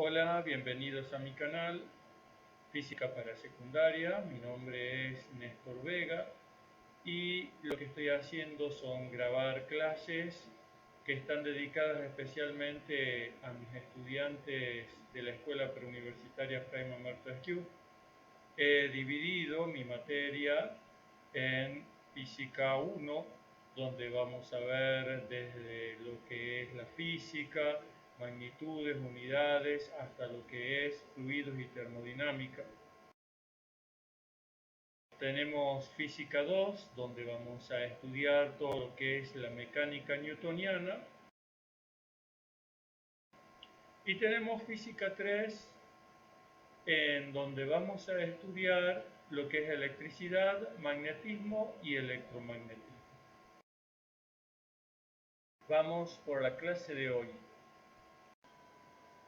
Hola, bienvenidos a mi canal Física para Secundaria. Mi nombre es Néstor Vega y lo que estoy haciendo son grabar clases que están dedicadas especialmente a mis estudiantes de la Escuela Preuniversitaria Fray Mamerto Esquiú. He dividido mi materia en Física 1, donde vamos a ver desde lo que es la física, magnitudes, unidades, hasta lo que es fluidos y termodinámica. Tenemos Física 2, donde vamos a estudiar todo lo que es la mecánica newtoniana. Y tenemos Física 3, en donde vamos a estudiar lo que es electricidad, magnetismo y electromagnetismo. Vamos por la clase de hoy.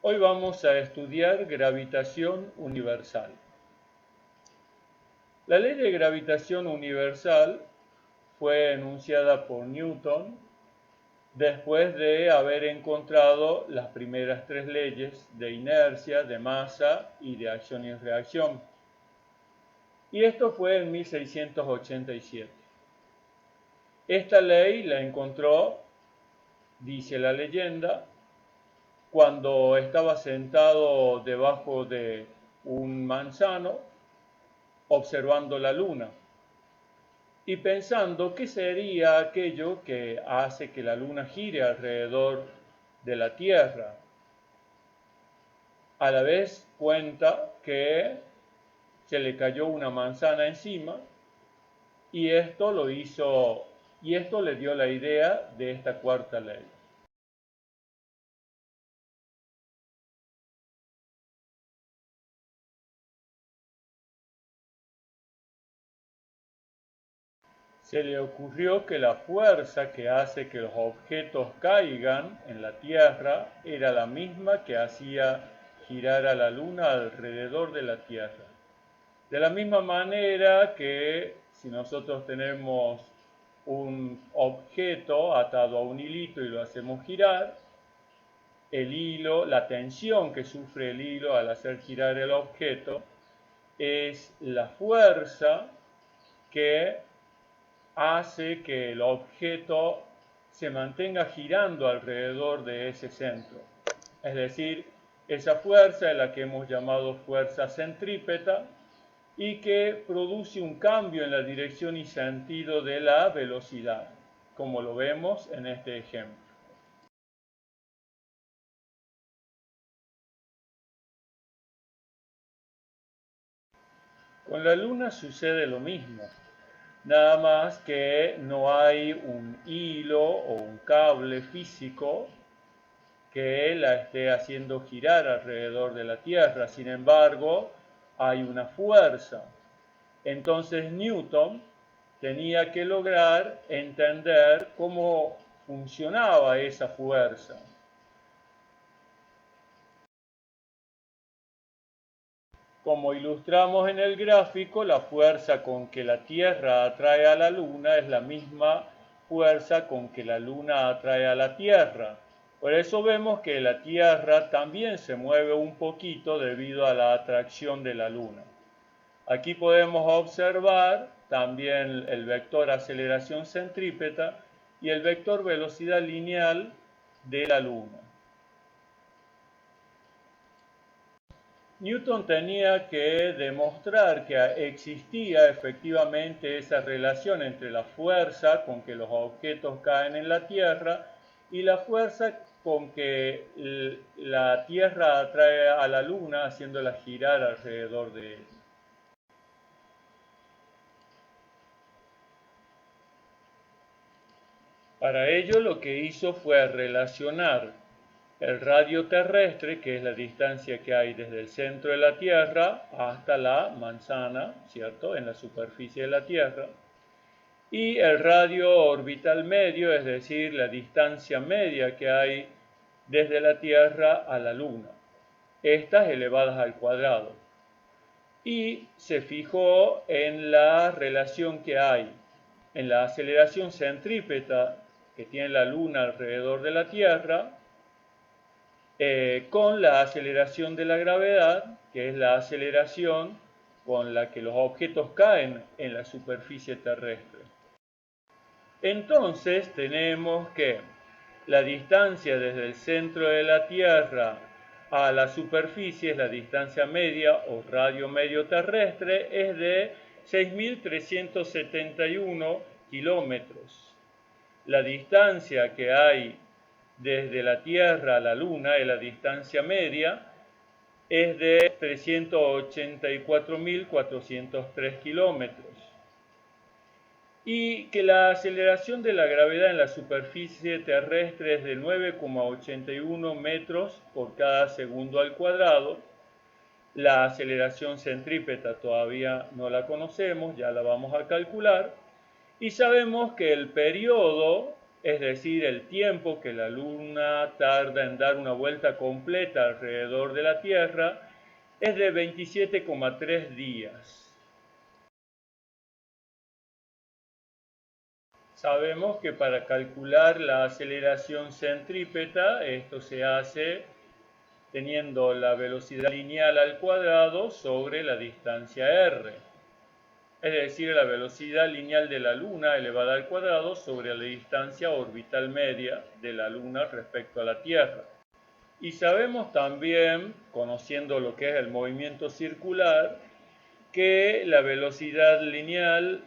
Hoy vamos a estudiar gravitación universal. La ley de gravitación universal fue enunciada por Newton después de haber encontrado las primeras tres leyes de inercia, de masa y de acción y reacción. Y esto fue en 1687. Esta ley la encontró, dice la leyenda, cuando estaba sentado debajo de un manzano observando la luna y pensando qué sería aquello que hace que la luna gire alrededor de la Tierra. A la vez cuenta que se le cayó una manzana encima y esto le dio la idea de esta cuarta ley. Se le ocurrió que la fuerza que hace que los objetos caigan en la Tierra era la misma que hacía girar a la Luna alrededor de la Tierra. De la misma manera que si nosotros tenemos un objeto atado a un hilito y lo hacemos girar, el hilo, la tensión que sufre el hilo al hacer girar el objeto es la fuerza que hace que el objeto se mantenga girando alrededor de ese centro. Es decir, esa fuerza es la que hemos llamado fuerza centrípeta y que produce un cambio en la dirección y sentido de la velocidad, como lo vemos en este ejemplo. Con la Luna sucede lo mismo. Nada más que no hay un hilo o un cable físico que la esté haciendo girar alrededor de la Tierra. Sin embargo, hay una fuerza. Entonces Newton tenía que lograr entender cómo funcionaba esa fuerza. Como ilustramos en el gráfico, la fuerza con que la Tierra atrae a la Luna es la misma fuerza con que la Luna atrae a la Tierra. Por eso vemos que la Tierra también se mueve un poquito debido a la atracción de la Luna. Aquí podemos observar también el vector aceleración centrípeta y el vector velocidad lineal de la Luna. Newton tenía que demostrar que existía efectivamente esa relación entre la fuerza con que los objetos caen en la Tierra y la fuerza con que la Tierra atrae a la Luna haciéndola girar alrededor de él. Para ello lo que hizo fue relacionar el radio terrestre, que es la distancia que hay desde el centro de la Tierra hasta la manzana, ¿cierto?, en la superficie de la Tierra, y el radio orbital medio, es decir, la distancia media que hay desde la Tierra a la Luna, estas elevadas al cuadrado. Y se fijó en la relación que hay en la aceleración centrípeta que tiene la Luna alrededor de la Tierra con la aceleración de la gravedad, que es la aceleración con la que los objetos caen en la superficie terrestre. Entonces tenemos que la distancia desde el centro de la Tierra a la superficie, es la distancia media o radio medio terrestre, es de 6.371 kilómetros. La distancia que hay desde la Tierra a la Luna, es la distancia media, es de 384.403 kilómetros. Y que la aceleración de la gravedad en la superficie terrestre es de 9,81 metros por cada segundo al cuadrado. La aceleración centrípeta todavía no la conocemos, ya la vamos a calcular. Y sabemos que el periodo, es decir, el tiempo que la Luna tarda en dar una vuelta completa alrededor de la Tierra, es de 27,3 días. Sabemos que para calcular la aceleración centrípeta, esto se hace teniendo la velocidad lineal al cuadrado sobre la distancia r. Es decir, la velocidad lineal de la Luna elevada al cuadrado sobre la distancia orbital media de la Luna respecto a la Tierra. Y sabemos también, conociendo lo que es el movimiento circular, que la velocidad lineal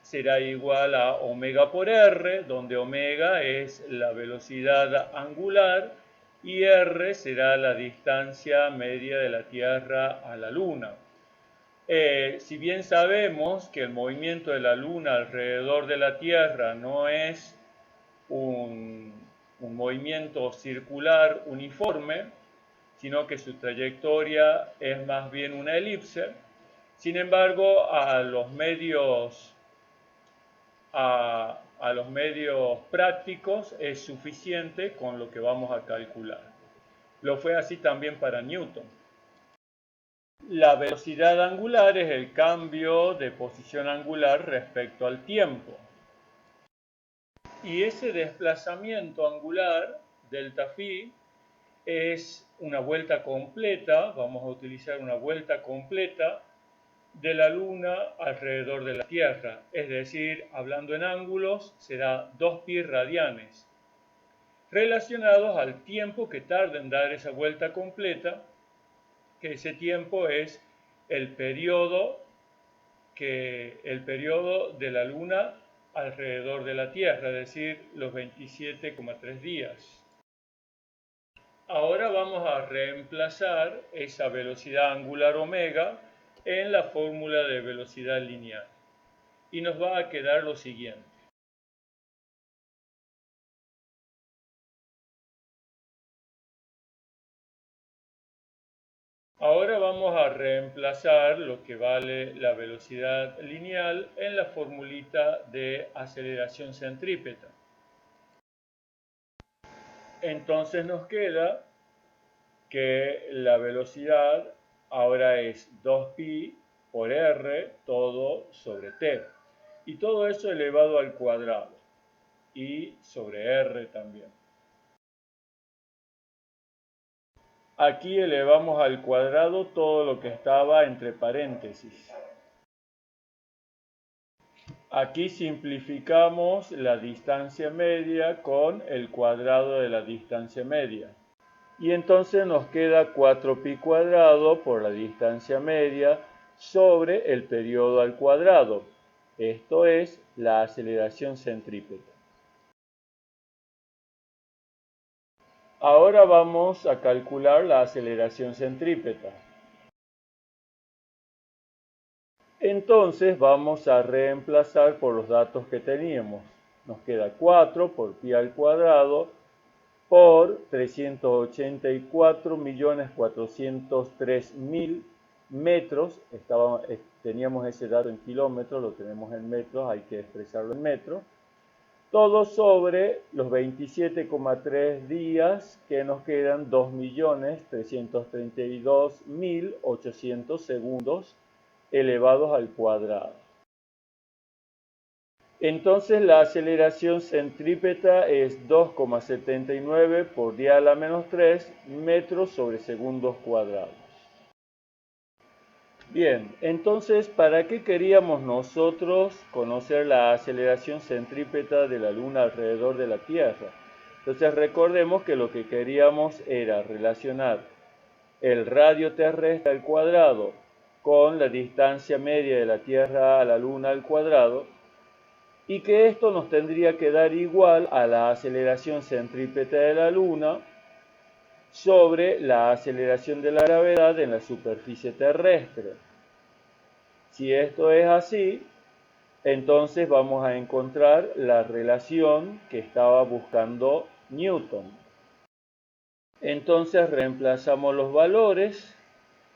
será igual a omega por r, donde omega es la velocidad angular y r será la distancia media de la Tierra a la Luna. Si bien sabemos que el movimiento de la Luna alrededor de la Tierra no es un movimiento circular uniforme, sino que su trayectoria es más bien una elipse, sin embargo, a los medios prácticos es suficiente con lo que vamos a calcular. Lo fue así también para Newton. La velocidad angular es el cambio de posición angular respecto al tiempo. Y ese desplazamiento angular, delta phi, es una vuelta completa, vamos a utilizar una vuelta completa de la Luna alrededor de la Tierra, es decir, hablando en ángulos, será 2π radianes, relacionados al tiempo que tarda en dar esa vuelta completa, que ese tiempo es el periodo de la Luna alrededor de la Tierra, es decir, los 27,3 días. Ahora vamos a reemplazar esa velocidad angular omega en la fórmula de velocidad lineal. Y nos va a quedar lo siguiente. Ahora vamos a reemplazar lo que vale la velocidad lineal en la formulita de aceleración centrípeta. Entonces nos queda que la velocidad ahora es 2π por r todo sobre t. Y todo eso elevado al cuadrado. Y sobre r también. Aquí elevamos al cuadrado todo lo que estaba entre paréntesis. Aquí simplificamos la distancia media con el cuadrado de la distancia media. Y entonces nos queda 4π cuadrado por la distancia media sobre el periodo al cuadrado. Esto es la aceleración centrípeta. Ahora vamos a calcular la aceleración centrípeta. Entonces vamos a reemplazar por los datos que teníamos. Nos queda 4 por pi al cuadrado por 384.403.000 metros. Teníamos ese dato en kilómetros, lo tenemos en metros, hay que expresarlo en metros. Todo sobre los 27,3 días que nos quedan 2.332.800 segundos elevados al cuadrado. Entonces la aceleración centrípeta es 2,79 por 10 a la menos 3 metros sobre segundos cuadrados. Bien, entonces, ¿para qué queríamos nosotros conocer la aceleración centrípeta de la Luna alrededor de la Tierra? Entonces recordemos que lo que queríamos era relacionar el radio terrestre al cuadrado con la distancia media de la Tierra a la Luna al cuadrado, y que esto nos tendría que dar igual a la aceleración centrípeta de la Luna sobre la aceleración de la gravedad en la superficie terrestre. Si esto es así, entonces vamos a encontrar la relación que estaba buscando Newton. Entonces reemplazamos los valores: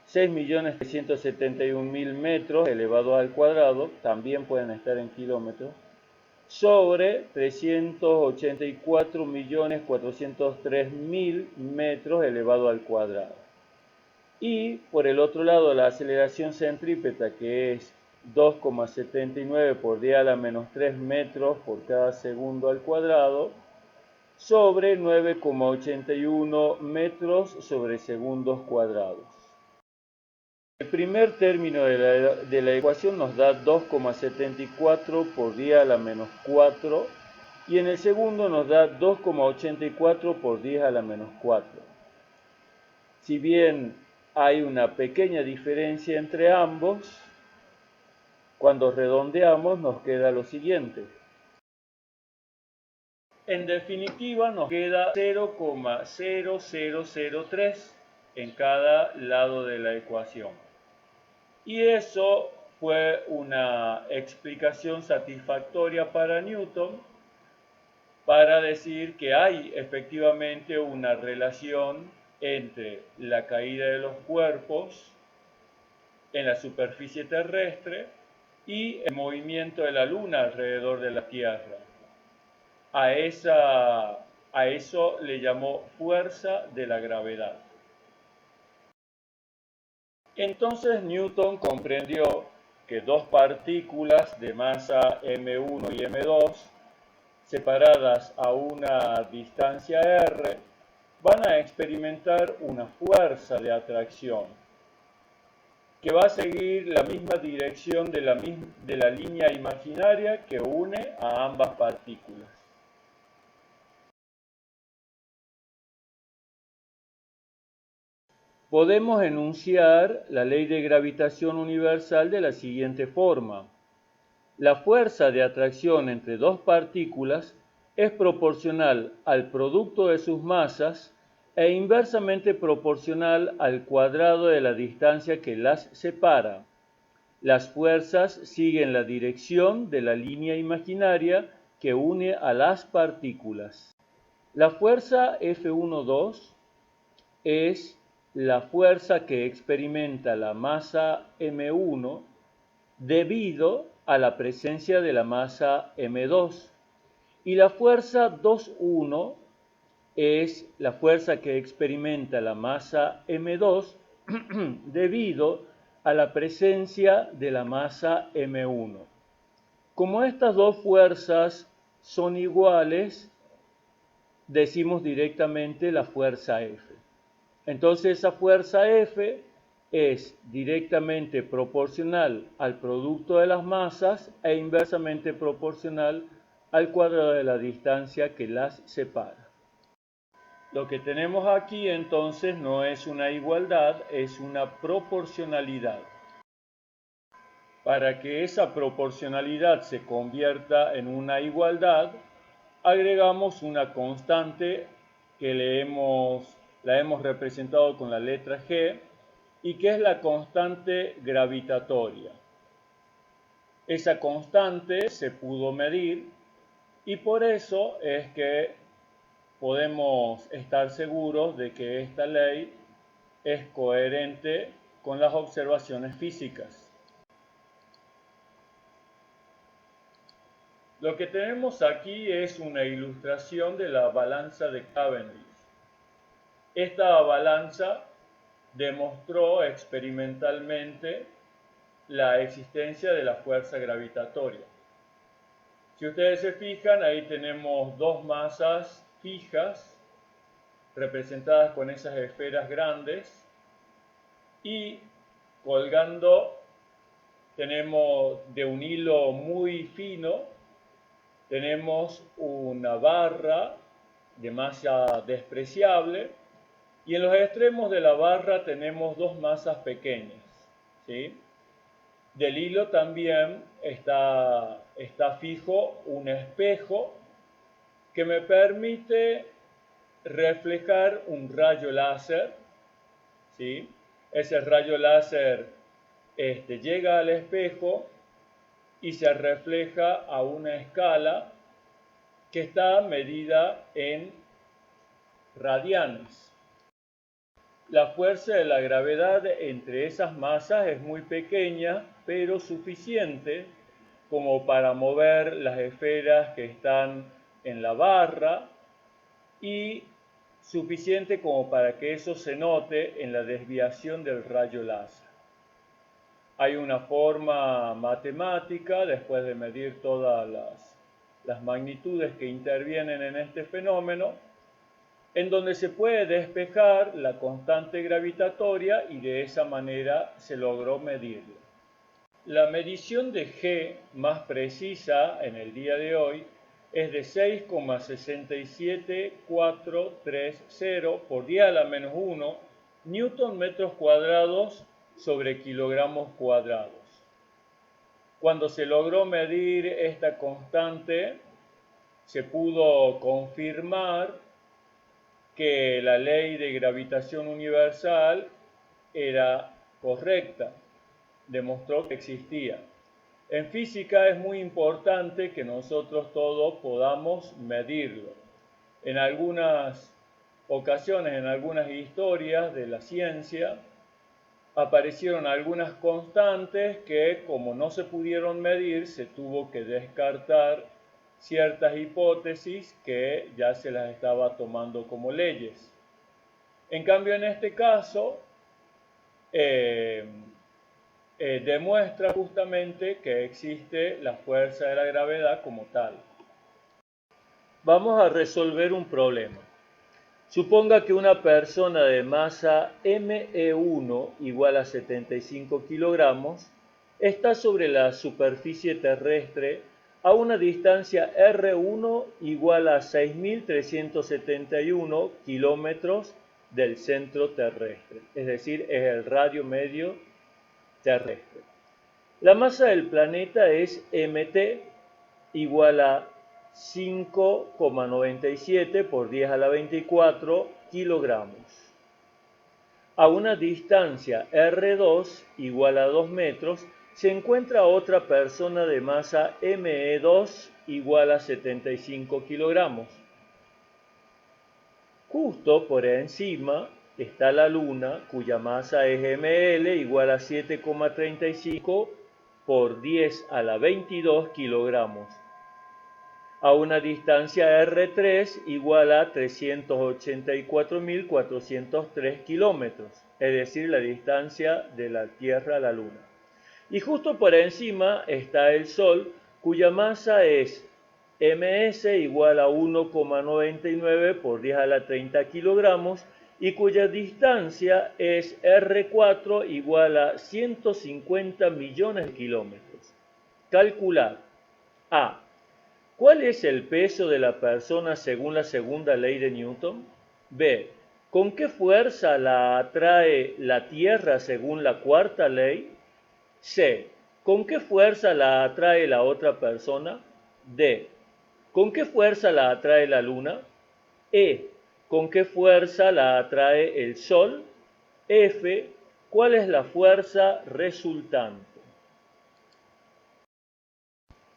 6.371.000 metros elevado al cuadrado, también pueden estar en kilómetros, sobre 384.403.000 metros elevado al cuadrado. Y por el otro lado, la aceleración centrípeta, que es 2,79 por 10 a la menos 3 metros por cada segundo al cuadrado, sobre 9,81 metros sobre segundos cuadrados. El primer término de la ecuación nos da 2,74 por 10 a la menos 4, y en el segundo nos da 2,84 por 10 a la menos 4. Si bien hay una pequeña diferencia entre ambos, cuando redondeamos nos queda lo siguiente. En definitiva nos queda 0,0003 en cada lado de la ecuación. Y eso fue una explicación satisfactoria para Newton para decir que hay efectivamente una relación entre la caída de los cuerpos en la superficie terrestre y el movimiento de la Luna alrededor de la Tierra. A eso le llamó fuerza de la gravedad. Entonces Newton comprendió que dos partículas de masa m1 y m2, separadas a una distancia r, van a experimentar una fuerza de atracción que va a seguir la misma dirección de la línea imaginaria que une a ambas partículas. Podemos enunciar la ley de gravitación universal de la siguiente forma: la fuerza de atracción entre dos partículas es proporcional al producto de sus masas e inversamente proporcional al cuadrado de la distancia que las separa. Las fuerzas siguen la dirección de la línea imaginaria que une a las partículas. La fuerza F12 es la fuerza que experimenta la masa m1 debido a la presencia de la masa m2, y la fuerza 2,1 es la fuerza que experimenta la masa m2 debido a la presencia de la masa m1. Como estas dos fuerzas son iguales, decimos directamente la fuerza F. Entonces esa fuerza F es directamente proporcional al producto de las masas e inversamente proporcional al cuadrado de la distancia que las separa. Lo que tenemos aquí entonces no es una igualdad, es una proporcionalidad. Para que esa proporcionalidad se convierta en una igualdad, agregamos una constante que la hemos representado con la letra G, y que es la constante gravitatoria. Esa constante se pudo medir y por eso es que podemos estar seguros de que esta ley es coherente con las observaciones físicas. Lo que tenemos aquí es una ilustración de la balanza de Cavendish. Esta balanza demostró experimentalmente la existencia de la fuerza gravitatoria. Si ustedes se fijan, ahí tenemos dos masas fijas representadas con esas esferas grandes y colgando tenemos de un hilo muy fino, tenemos una barra de masa despreciable y en los extremos de la barra tenemos dos masas pequeñas, ¿sí? Del hilo también está fijo un espejo que me permite reflejar un rayo láser, ¿sí? Ese rayo láser llega al espejo y se refleja a una escala que está medida en radianes. La fuerza de la gravedad entre esas masas es muy pequeña, pero suficiente como para mover las esferas que están en la barra y suficiente como para que eso se note en la desviación del rayo láser. Hay una forma matemática, después de medir todas las magnitudes que intervienen en este fenómeno, en donde se puede despejar la constante gravitatoria y de esa manera se logró medirla. La medición de G más precisa en el día de hoy es de 6,67430 por 10 a la menos 1 newton metros cuadrados sobre kilogramos cuadrados. Cuando se logró medir esta constante, se pudo confirmar que la ley de gravitación universal era correcta, demostró que existía. En física es muy importante que nosotros todos podamos medirlo. En algunas ocasiones, en algunas historias de la ciencia, aparecieron algunas constantes que, como no se pudieron medir, se tuvo que descartar ciertas hipótesis que ya se las estaba tomando como leyes. En cambio, en este caso, demuestra justamente que existe la fuerza de la gravedad como tal. Vamos a resolver un problema. Suponga que una persona de masa ME1 igual a 75 kilogramos está sobre la superficie terrestre a una distancia R1 igual a 6.371 kilómetros del centro terrestre, es decir, es el radio medio terrestre. La masa del planeta es mt igual a 5,97 por 10 a la 24 kilogramos. A una distancia R2 igual a 2 metros se encuentra otra persona de masa ME2 igual a 75 kilogramos. Justo por encima está la Luna, cuya masa es ml igual a 7,35 por 10 a la 22 kilogramos. A una distancia R3 igual a 384.403 kilómetros, es decir, la distancia de la Tierra a la Luna. Y justo por encima está el Sol, cuya masa es ms igual a 1,99 por 10 a la 30 kilogramos y cuya distancia es R4 igual a 150 millones de kilómetros. Calcular A. ¿Cuál es el peso de la persona según la segunda ley de Newton? B. ¿Con qué fuerza la atrae la Tierra según la cuarta ley? C. ¿Con qué fuerza la atrae la otra persona? D. ¿Con qué fuerza la atrae la Luna? E. ¿Con qué fuerza la atrae el Sol? F. ¿Cuál es la fuerza resultante?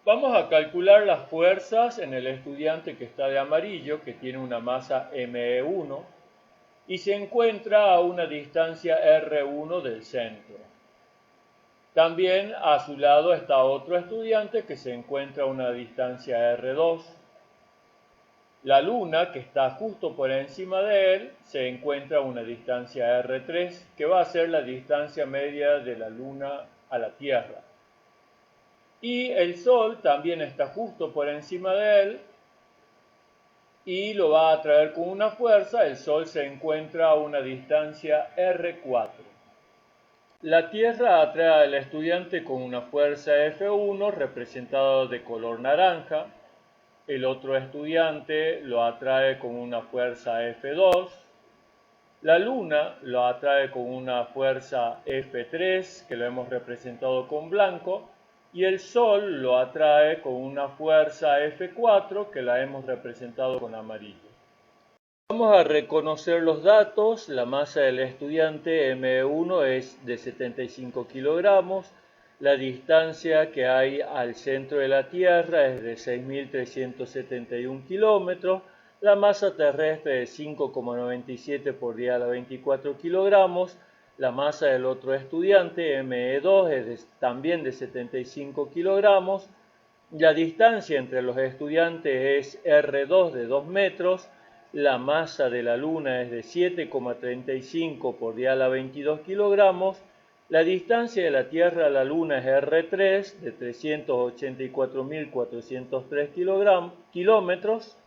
Vamos a calcular las fuerzas en el estudiante que está de amarillo, que tiene una masa ME1 y se encuentra a una distancia R1 del centro. También a su lado está otro estudiante que se encuentra a una distancia R2. La Luna, que está justo por encima de él, se encuentra a una distancia R3, que va a ser la distancia media de la Luna a la Tierra. Y el Sol también está justo por encima de él y lo va a atraer con una fuerza. El Sol se encuentra a una distancia R4. La Tierra atrae al estudiante con una fuerza F1 representada de color naranja. El otro estudiante lo atrae con una fuerza F2. La Luna lo atrae con una fuerza F3, que lo hemos representado con blanco, y el Sol lo atrae con una fuerza F4, que la hemos representado con amarillo. Vamos a reconocer los datos. La masa del estudiante M1 es de 75 kilogramos. La distancia que hay al centro de la Tierra es de 6.371 kilómetros. La masa terrestre es 5,97 por 10 a la 24 kilogramos. La masa del otro estudiante, ME2, es también de 75 kilogramos. La distancia entre los estudiantes es R2 de 2 metros. La masa de la Luna es de 7,35 por 10 a la 22 kilogramos. La distancia de la Tierra a la Luna es R3 de 384.403 kilómetros.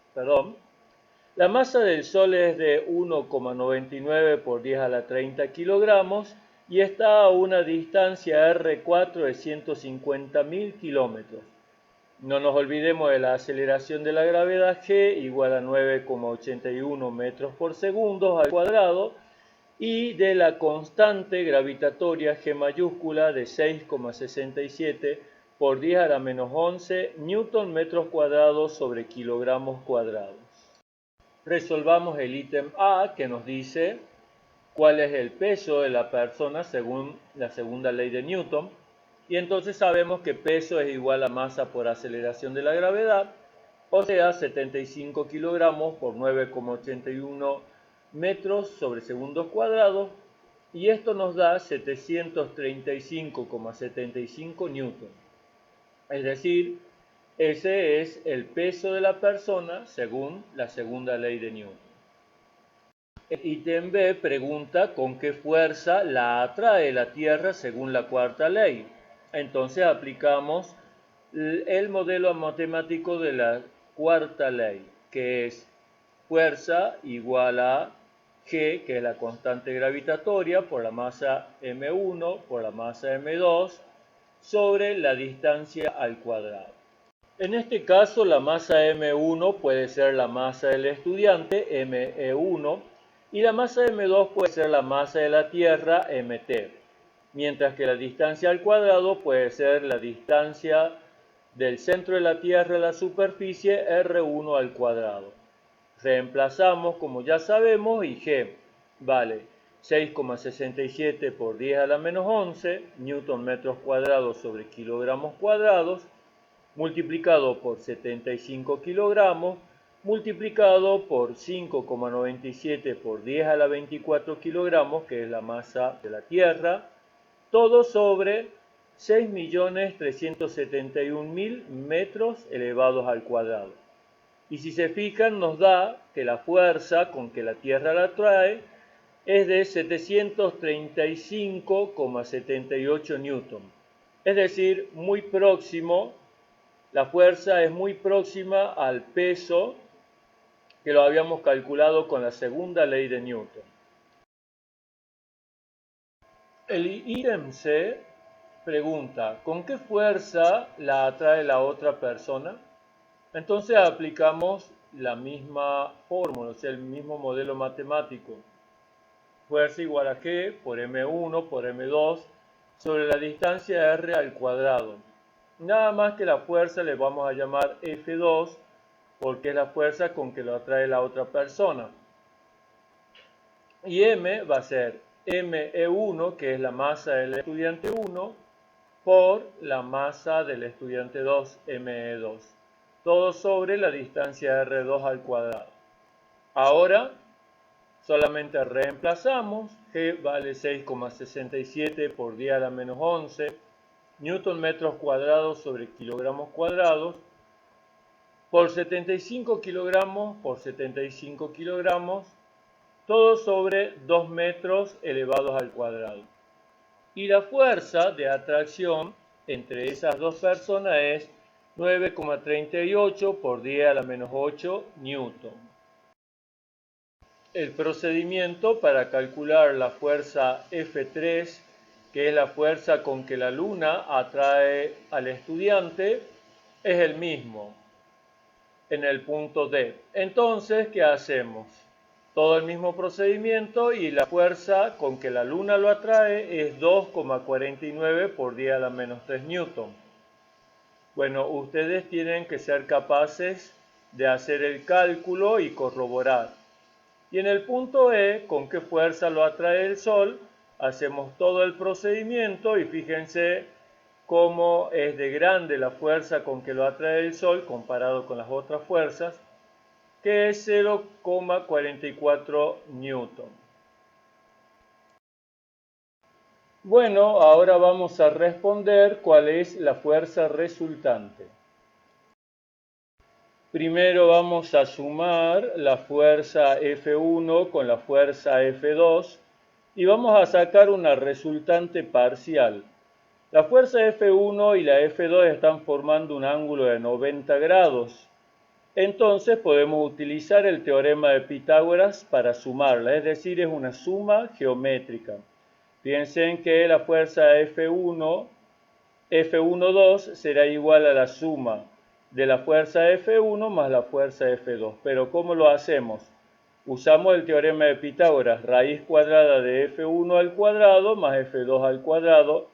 La masa del Sol es de 1,99 por 10 a la 30 kilogramos y está a una distancia R4 de 150.000 kilómetros. No nos olvidemos de la aceleración de la gravedad G igual a 9,81 metros por segundo al cuadrado y de la constante gravitatoria G mayúscula de 6,67 por 10 a la menos 11 newton metros cuadrados sobre kilogramos cuadrados. Resolvamos el ítem A, que nos dice cuál es el peso de la persona según la segunda ley de Newton. Y entonces sabemos que peso es igual a masa por aceleración de la gravedad, o sea, 75 kilogramos por 9,81 metros sobre segundos cuadrados, y esto nos da 735,75 newton. Es decir, ese es el peso de la persona según la segunda ley de Newton. El ítem B pregunta con qué fuerza la atrae la Tierra según la cuarta ley. Entonces aplicamos el modelo matemático de la cuarta ley, que es fuerza igual a G, que es la constante gravitatoria, por la masa M1 por la masa M2, sobre la distancia al cuadrado. En este caso, la masa M1 puede ser la masa del estudiante, ME1, y la masa M2 puede ser la masa de la Tierra, MT, mientras que la distancia al cuadrado puede ser la distancia del centro de la Tierra a la superficie, R1 al cuadrado. Reemplazamos, como ya sabemos, y G vale 6,67 por 10 a la menos 11 newton metros cuadrados sobre kilogramos cuadrados, multiplicado por 75 kilogramos, multiplicado por 5,97 por 10 a la 24 kilogramos, que es la masa de la Tierra, todo sobre 6.371.000 metros elevados al cuadrado. Y si se fijan, nos da que la fuerza con que la Tierra la atrae es de 735,78 newton. Es decir, muy próximo, la fuerza es muy próxima al peso que lo habíamos calculado con la segunda ley de Newton. El ítem C pregunta, ¿con qué fuerza la atrae la otra persona? Entonces aplicamos la misma fórmula, o sea, el mismo modelo matemático. Fuerza igual a G por M1 por M2 sobre la distancia R al cuadrado. Nada más que la fuerza le vamos a llamar F2 porque es la fuerza con que lo atrae la otra persona. Y M va a ser ME1, que es la masa del estudiante 1, por la masa del estudiante 2, ME2. Todo sobre la distancia R2 al cuadrado. Ahora solamente reemplazamos. G vale 6,67 por 10 a la menos 11 newton metros cuadrados sobre kilogramos cuadrados por 75 kilogramos por 75 kilogramos, todo sobre 2 metros elevados al cuadrado. Y la fuerza de atracción entre esas dos personas es 9,38 por 10 a la menos 8 newton. El procedimiento para calcular la fuerza F3, que es la fuerza con que la luna atrae al estudiante, es el mismo en el punto D. Entonces, ¿qué hacemos? Todo el mismo procedimiento y la fuerza con que la luna lo atrae es 2,49 por 10 a la menos 3 newton. Bueno, ustedes tienen que ser capaces de hacer el cálculo y corroborar. Y en el punto E, ¿con qué fuerza lo atrae el Sol? Hacemos todo el procedimiento y fíjense cómo es de grande la fuerza con que lo atrae el Sol comparado con las otras fuerzas, que es 0,44 newton. Bueno, ahora vamos a responder cuál es la fuerza resultante. Primero vamos a sumar la fuerza F1 con la fuerza F2 y vamos a sacar una resultante parcial. La fuerza F1 y la F2 están formando un ángulo de 90 grados. Entonces podemos utilizar el teorema de Pitágoras para sumarla, es decir, es una suma geométrica. Piensen que la fuerza F12 será igual a la suma de la fuerza F1 más la fuerza F2. Pero ¿cómo lo hacemos? Usamos el teorema de Pitágoras, raíz cuadrada de F1 al cuadrado más F2 al cuadrado,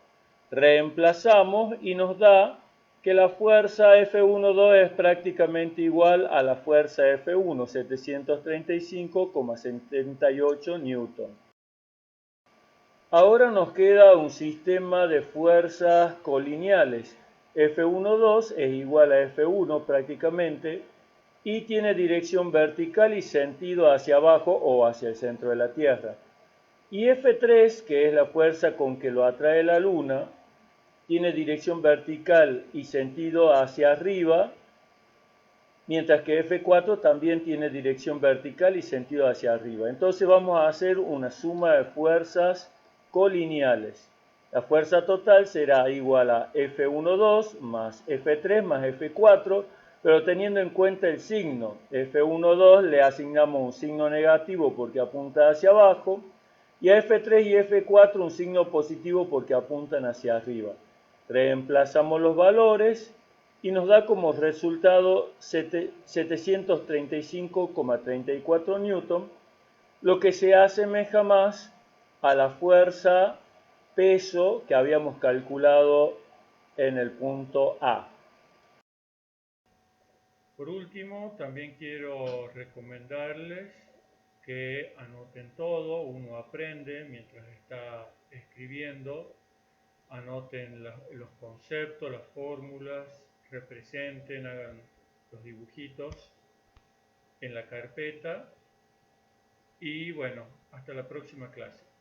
reemplazamos y nos da que la fuerza F12 es prácticamente igual a la fuerza F1, 735,78 newton. Ahora nos queda un sistema de fuerzas colineales. F12 es igual a F1 prácticamente y tiene dirección vertical y sentido hacia abajo o hacia el centro de la Tierra. Y F3, que es la fuerza con que lo atrae la Luna, tiene dirección vertical y sentido hacia arriba, mientras que F4 también tiene dirección vertical y sentido hacia arriba. Entonces vamos a hacer una suma de fuerzas colineales. La fuerza total será igual a F12 más F3 más F4, pero teniendo en cuenta el signo. F12 le asignamos un signo negativo porque apunta hacia abajo, y a F3 y F4 un signo positivo porque apuntan hacia arriba. Reemplazamos los valores y nos da como resultado 735,34 newton, lo que se asemeja más a la fuerza peso que habíamos calculado en el punto A. Por último, también quiero recomendarles que anoten todo, uno aprende mientras está escribiendo, anoten los conceptos, las fórmulas, representen, hagan los dibujitos en la carpeta y bueno, hasta la próxima clase.